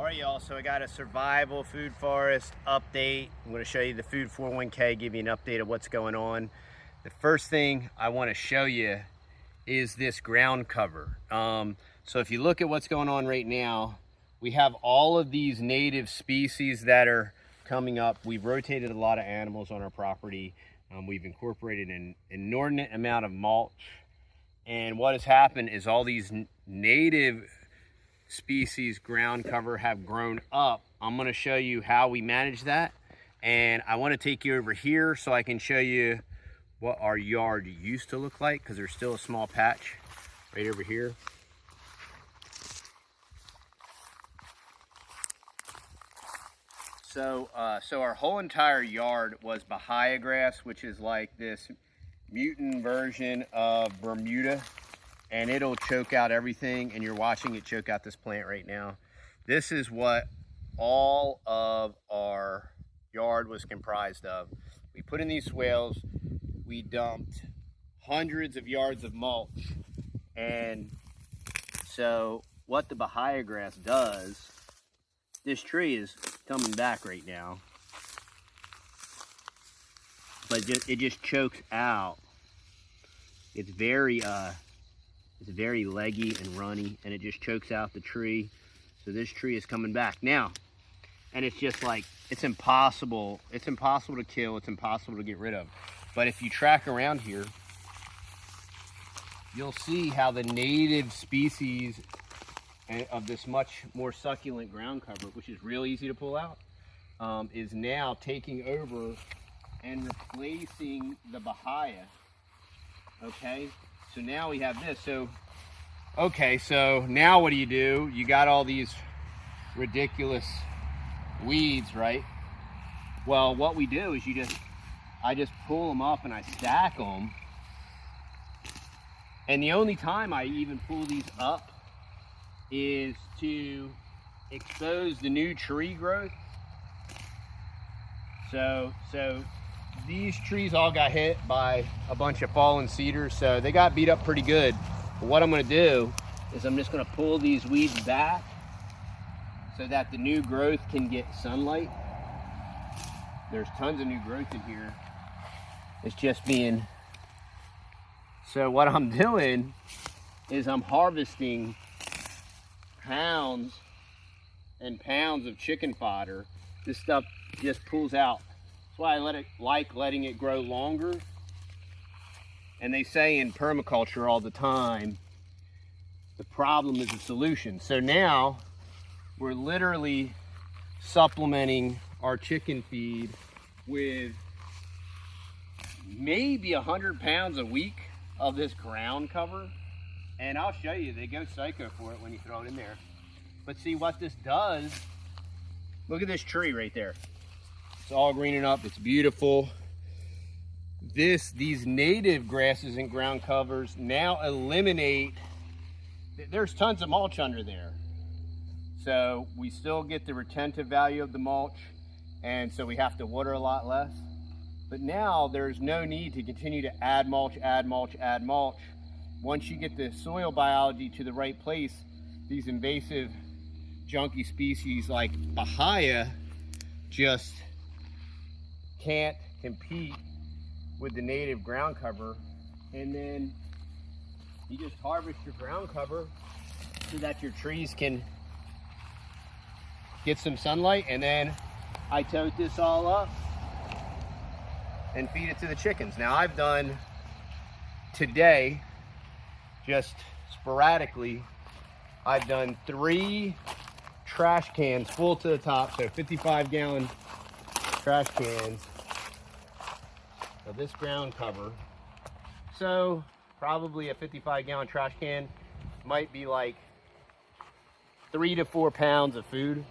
All right, y'all, so I got a survival food forest update. I'm going to show you the food 401k, give you an update of what's going on. The first thing I want to show you is this ground cover. So if you look at what's going on right now, we have all of these native species that are coming up. We've rotated a lot of animals on our property. We've incorporated an inordinate amount of mulch. And what has happened is all these native species ground cover have grown up. I'm going to show you how we manage that, and I want to take you over here so I can show you what our yard used to look like, because there's still a small patch right over here. So our whole entire yard was bahia grass, which is like this mutant version of Bermuda, and it'll choke out everything, and you're watching it choke out this plant right now. This is what all of our yard was comprised of. We put in these swales, we dumped hundreds of yards of mulch, and so what the bahia grass does, this tree is coming back right now, but it just chokes out. It's very leggy and runny, and it just chokes out the tree. So this tree is coming back now, and it's just like, it's impossible to kill, it's impossible to get rid of. But if you track around here, you'll see how the native species of this much more succulent ground cover, which is real easy to pull out, is now taking over and replacing the bahia. Okay, so now we have this. So now what do? You got all these ridiculous weeds, right? Well, what we do is I just pull them up and I stack them. And the only time I even pull these up is to expose the new tree growth. So these trees all got hit by a bunch of fallen cedars, so they got beat up pretty good. But what I'm going to do is I'm just going to pull these weeds back so that the new growth can get sunlight. There's tons of new growth in here. It's just being... So what I'm doing is I'm harvesting pounds and pounds of chicken fodder. This stuff just pulls out. That's why I like letting it grow longer. And they say in permaculture all the time, the problem is the solution. So now we're literally supplementing our chicken feed with maybe 100 pounds a week of this ground cover. And I'll show you, they go psycho for it when you throw it in there. But see what this does, look at this tree right there. It's all greening up, it's beautiful. These native grasses and ground covers now eliminate, there's tons of mulch under there. So we still get the retentive value of the mulch, and so we have to water a lot less. But now there's no need to continue to add mulch, add mulch, add mulch. Once you get the soil biology to the right place, these invasive junky species like bahia just can't compete with the native ground cover. And then you just harvest your ground cover so that your trees can get some sunlight, and then I tote this all up and feed it to the chickens. Now I've done today, just sporadically, I've done 3 trash cans full to the top, so 55-gallon trash cans of this ground cover. So probably a 55-gallon trash can might be like 3 to 4 pounds of food.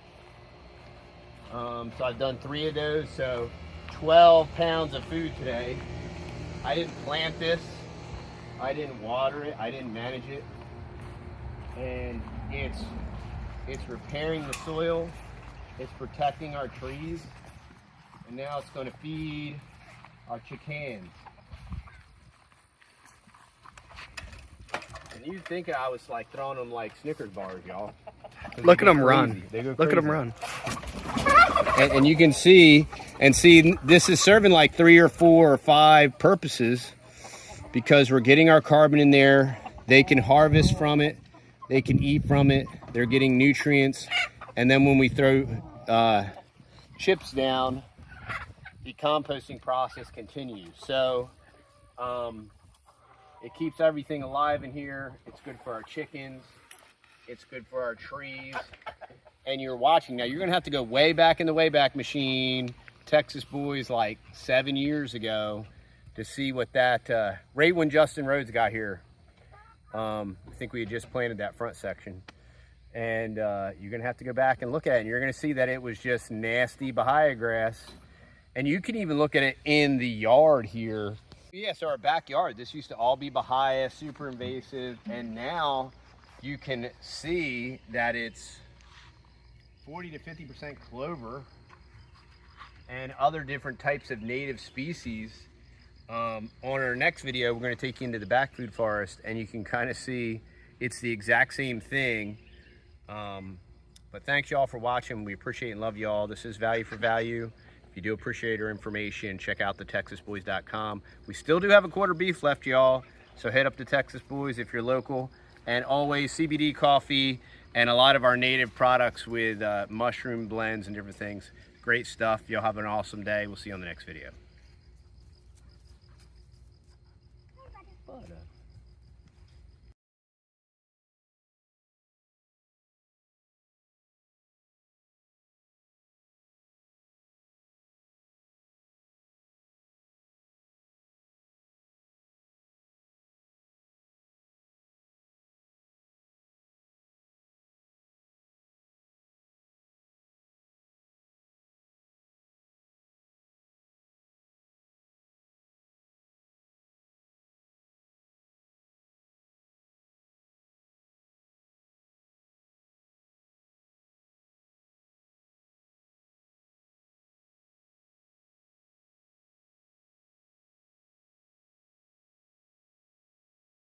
So I've done 3 of those, so 12 pounds of food today. I didn't plant this, I didn't water it, I didn't manage it, and it's repairing the soil, it's protecting our trees, and now it's going to feed our chickens. And you'd think I was like throwing them like Snickers bars, y'all. Look at them crazy. run. They go Look at crazy. them run. And you can see, this is serving like 3 or 4 or 5 purposes, because we're getting our carbon in there. They can harvest from it. They can eat from it. They're getting nutrients. And then when we throw chips down, the composting process continues. So it keeps everything alive in here. It's good for our chickens. It's good for our trees. And you're watching now. You're gonna have to go way back in the Wayback Machine, Texas Boys, like 7 years ago, to see what that right when Justin Rhodes got here. I think we had just planted that front section, and you're gonna have to go back and look at it. And you're gonna see that it was just nasty bahia grass, and you can even look at it in the yard here. Yeah, so our backyard, this used to all be bahia, super invasive, and now you can see that it's 40 to 50% clover and other different types of native species. On our next video, we're going to take you into the back food forest, and you can kind of see it's the exact same thing. But thanks y'all for watching. We appreciate and love y'all. This is Value for Value. If you do appreciate our information, check out TheTexasBoys.com. We still do have a quarter beef left, y'all, so head up to Texas Boys if you're local. And always CBD coffee and a lot of our native products with mushroom blends and different things. Great stuff. Y'all have an awesome day. We'll see you on the next video.